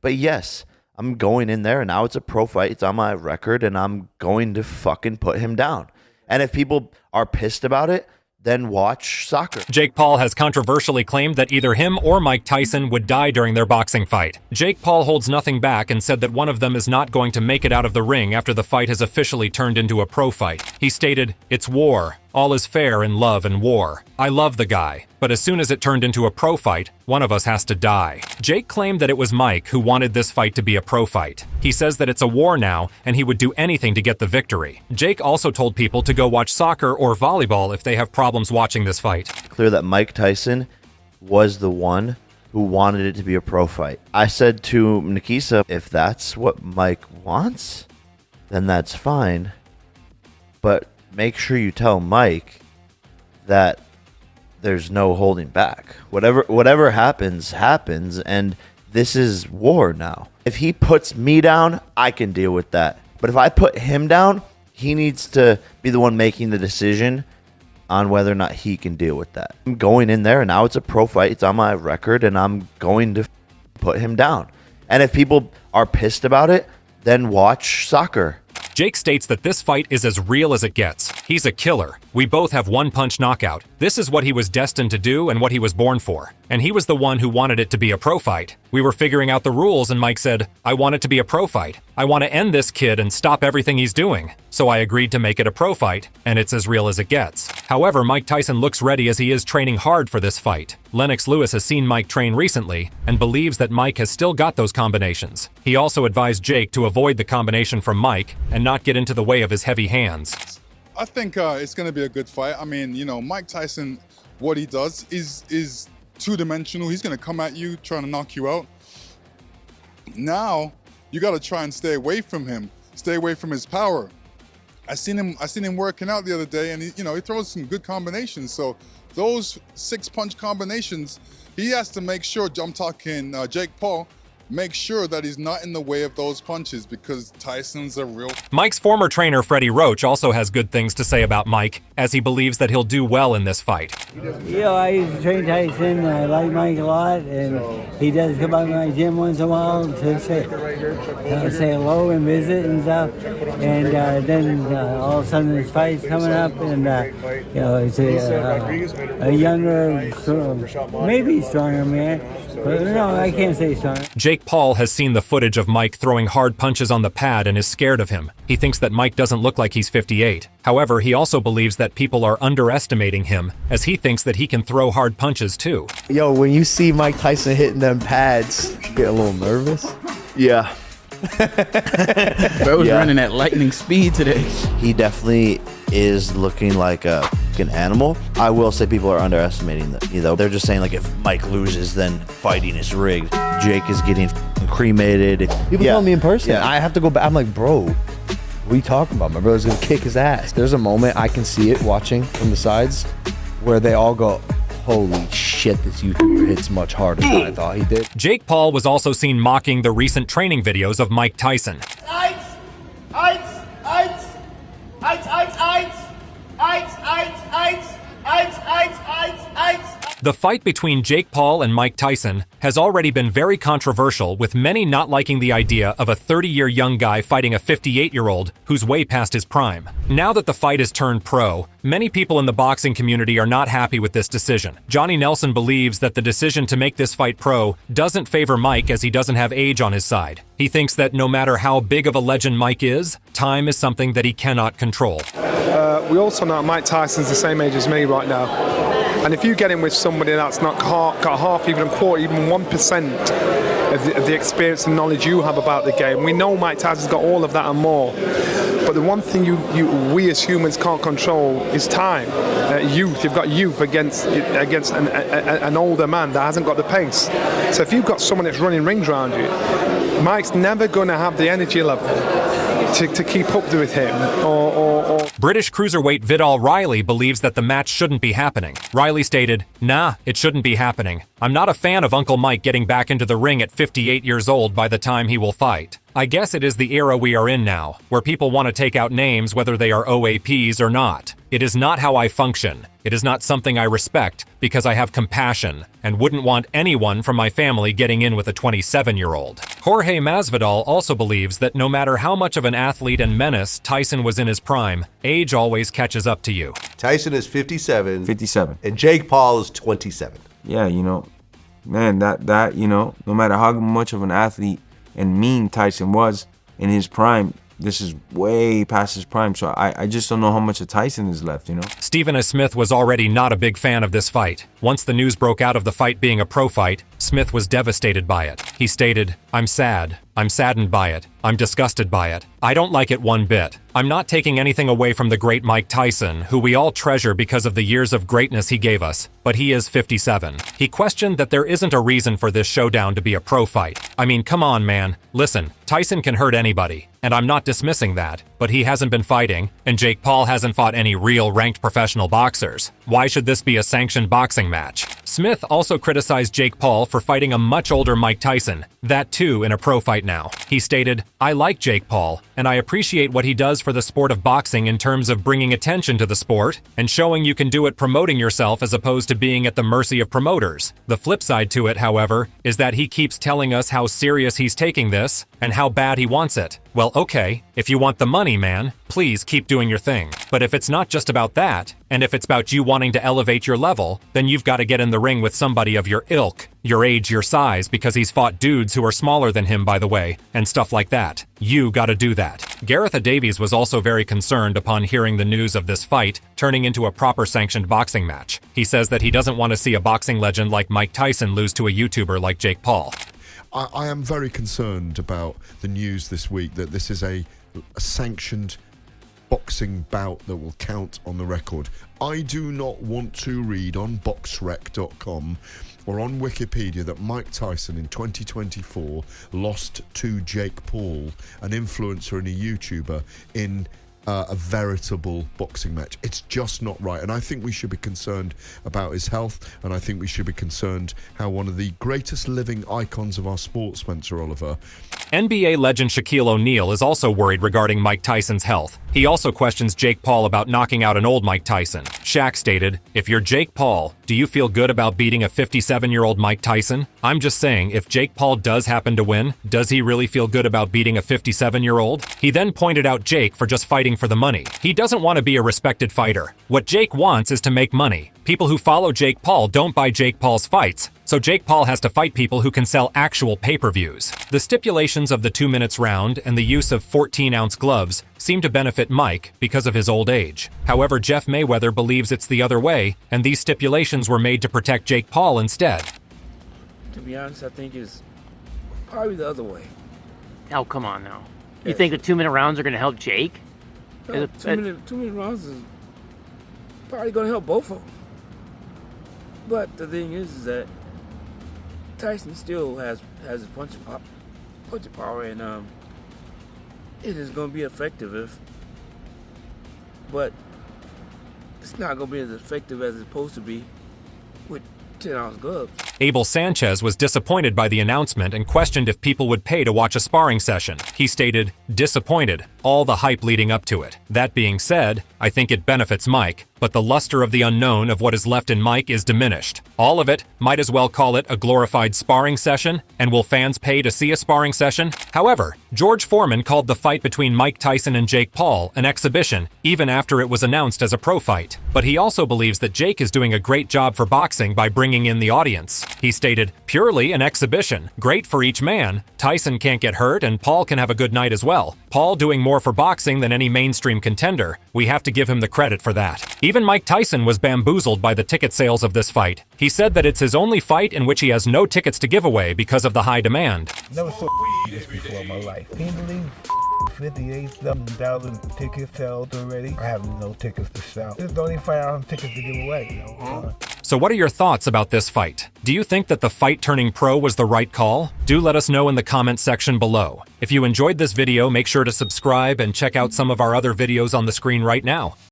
But yes, I'm going in there, and now it's a pro fight. It's on my record, and I'm going to fucking put him down. And if people are pissed about it, then watch soccer. Jake Paul has controversially claimed that either him or Mike Tyson would die during their boxing fight. Jake Paul holds nothing back and said that one of them is not going to make it out of the ring after the fight has officially turned into a pro fight. He stated, "It's war. All is fair in love and war. I love the guy, but as soon as it turned into a pro fight, one of us has to die." Jake claimed that it was Mike who wanted this fight to be a pro fight. He says that it's a war now, and he would do anything to get the victory. Jake also told people to go watch soccer or volleyball if they have problems watching this fight. Clear that Mike Tyson was the one who wanted it to be a pro fight. I said to Nikisa, if that's what Mike wants, then that's fine. But make sure you tell Mike that there's no holding back. Whatever happens, happens, and this is war now. If he puts me down, I can deal with that. But if I put him down, he needs to be the one making the decision on whether or not he can deal with that. I'm going in there, and now it's a pro fight. It's on my record, and I'm going to put him down. And if people are pissed about it, then watch soccer. Jake states that this fight is as real as it gets. He's a killer. We both have one-punch knockout. This is what he was destined to do and what he was born for. And he was the one who wanted it to be a pro fight. We were figuring out the rules and Mike said, "I want it to be a pro fight. I want to end this kid and stop everything he's doing." So I agreed to make it a pro fight, and it's as real as it gets. However, Mike Tyson looks ready as he is training hard for this fight. Lennox Lewis has seen Mike train recently and believes that Mike has still got those combinations. He also advised Jake to avoid the combination from Mike and not get into the way of his heavy hands. I think it's going to be a good fight. I mean, you know, Mike Tyson, what he does is two-dimensional. He's going to come at you, trying to knock you out. Now, you got to try and stay away from him, stay away from his power. I seen him working out the other day, and he throws some good combinations. So those 6-punch combinations, he has to make sure. I'm talking Jake Paul. Make sure that he's not in the way of those punches because Tyson's a real... Mike's former trainer, Freddie Roach, also has good things to say about Mike, as he believes that he'll do well in this fight. You know, I used to train Tyson. I like Mike a lot, and he does come by my gym once in a while to say hello and visit and stuff. And then all of a sudden this fight's coming up, and it's a younger, maybe stronger man. But no, I can't say stronger. Jake Paul has seen the footage of Mike throwing hard punches on the pad and is scared of him. He thinks that Mike doesn't look like he's 58. However, he also believes that people are underestimating him, as he thinks that he can throw hard punches too. Yo, when you see Mike Tyson hitting them pads, you get a little nervous? Yeah. Bro was running at lightning speed today. He definitely is looking like an animal. I will say people are underestimating that. They're just saying like if Mike loses, then fighting is rigged. Jake is getting cremated. People tell me in person. Yeah. I have to go back. I'm like, bro, what are you talking about? My brother's gonna kick his ass. There's a moment I can see it watching from the sides where they all go, holy shit, this YouTuber hits much harder than I thought he did. Jake Paul was also seen mocking the recent training videos of Mike Tyson. The fight between Jake Paul and Mike Tyson has already been very controversial, with many not liking the idea of a 30-year young guy fighting a 58-year-old who's way past his prime. Now that the fight has turned pro, many people in the boxing community are not happy with this decision. Johnny Nelson believes that the decision to make this fight pro doesn't favor Mike, as he doesn't have age on his side. He thinks that no matter how big of a legend Mike is, time is something that he cannot control. We also know Mike Tyson's the same age as me right now. And if you get in with somebody that's not got half, even a quarter, even 1% of the experience and knowledge you have about the game, we know Mike Tyson's got all of that and more. But the one thing we as humans can't control is time. Youth. You've got youth against an older man that hasn't got the pace. So if you've got someone that's running rings around you, Mike's never going to have the energy level to keep up with him. British cruiserweight Vidal Riley believes that the match shouldn't be happening. Riley stated, "Nah, it shouldn't be happening. I'm not a fan of Uncle Mike getting back into the ring at 58 years old by the time he will fight. I guess it is the era we are in now, where people want to take out names whether they are OAPs or not. It is not how I function. It is not something I respect because I have compassion and wouldn't want anyone from my family getting in with a 27-year-old. Jorge Masvidal also believes that no matter how much of an athlete and menace Tyson was in his prime, age always catches up to you. Tyson is 57. 57. And Jake Paul is 27. Yeah, man, that no matter how much of an athlete and mean Tyson was in his prime, this is way past his prime, so I just don't know how much of Tyson is left, Stephen A. Smith was already not a big fan of this fight. Once the news broke out of the fight being a pro fight, Smith was devastated by it. He stated, "I'm sad. I'm saddened by it. I'm disgusted by it. I don't like it one bit. I'm not taking anything away from the great Mike Tyson, who we all treasure because of the years of greatness he gave us, but he is 57. He questioned that there isn't a reason for this showdown to be a pro fight. I mean, come on, man. Listen, Tyson can hurt anybody, and I'm not dismissing that, but he hasn't been fighting, and Jake Paul hasn't fought any real ranked professional boxers. Why should this be a sanctioned boxing match?" Smith also criticized Jake Paul for fighting a much older Mike Tyson, that too in a pro fight now. He stated, "I like Jake Paul, and I appreciate what he does for the sport of boxing in terms of bringing attention to the sport and showing you can do it promoting yourself as opposed to being at the mercy of promoters. The flip side to it, however, is that he keeps telling us how serious he's taking this and how bad he wants it. Well, okay, if you want the money, man, please keep doing your thing. But if it's not just about that, and if it's about you wanting to elevate your level, then you've got to get in the ring with somebody of your ilk, your age, your size, because he's fought dudes who are smaller than him, by the way, and stuff like that. You gotta do that." Gareth Davies was also very concerned upon hearing the news of this fight turning into a proper sanctioned boxing match. He says that he doesn't want to see a boxing legend like Mike Tyson lose to a YouTuber like Jake Paul. I am very concerned about the news this week that this is a sanctioned boxing bout that will count on the record. I do not want to read on boxrec.com or on Wikipedia that Mike Tyson in 2024 lost to Jake Paul, an influencer and a YouTuber, in a veritable boxing match. It's just not right, and I think we should be concerned about his health, and I think we should be concerned how one of the greatest living icons of our sport, Spencer Oliver. NBA legend Shaquille O'Neal is also worried regarding Mike Tyson's health. He also questions Jake Paul about knocking out an old Mike Tyson. Shaq stated, "If you're Jake Paul, do you feel good about beating a 57-year-old Mike Tyson? I'm just saying, if Jake Paul does happen to win, does he really feel good about beating a 57-year-old? He then pointed out Jake for just fighting for the money. He doesn't want to be a respected fighter. What Jake wants is to make money. People who follow Jake Paul don't buy Jake Paul's fights, so Jake Paul has to fight people who can sell actual pay-per-views. The stipulations of the 2 minutes round and the use of 14-ounce gloves seem to benefit Mike because of his old age. However, Jeff Mayweather believes it's the other way, and these stipulations were made to protect Jake Paul instead. To be honest, I think it's probably the other way. Oh, come on now. You think the 2-minute rounds are going to help Jake? No, two minute rounds is probably going to help both of them. But the thing is that Tyson still has his punching power, and it is going to be effective but it's not going to be as effective as it's supposed to be with 10-ounce gloves. Abel Sanchez was disappointed by the announcement and questioned if people would pay to watch a sparring session. He stated, "Disappointed, all the hype leading up to it. That being said, I think it benefits Mike, but the luster of the unknown of what is left in Mike is diminished. All of it, might as well call it a glorified sparring session, and will fans pay to see a sparring session?" However, George Foreman called the fight between Mike Tyson and Jake Paul an exhibition, even after it was announced as a pro fight. But he also believes that Jake is doing a great job for boxing by bringing in the audience. He stated, "Purely an exhibition. Great for each man. Tyson can't get hurt and Paul can have a good night as well. Paul doing more for boxing than any mainstream contender. We have to give him the credit for that." Even Mike Tyson was bamboozled by the ticket sales of this fight. He said that it's his only fight in which he has no tickets to give away because of the high demand. Never saw this before in my life. Can you believe $58,000 tickets sold already? I have no tickets to sell. This is the only fight I have tickets to give away. So what are your thoughts about this fight? Do you think that the fight turning pro was the right call? Do let us know in the comment section below. If you enjoyed this video, make sure to subscribe and check out some of our other videos on the screen right now.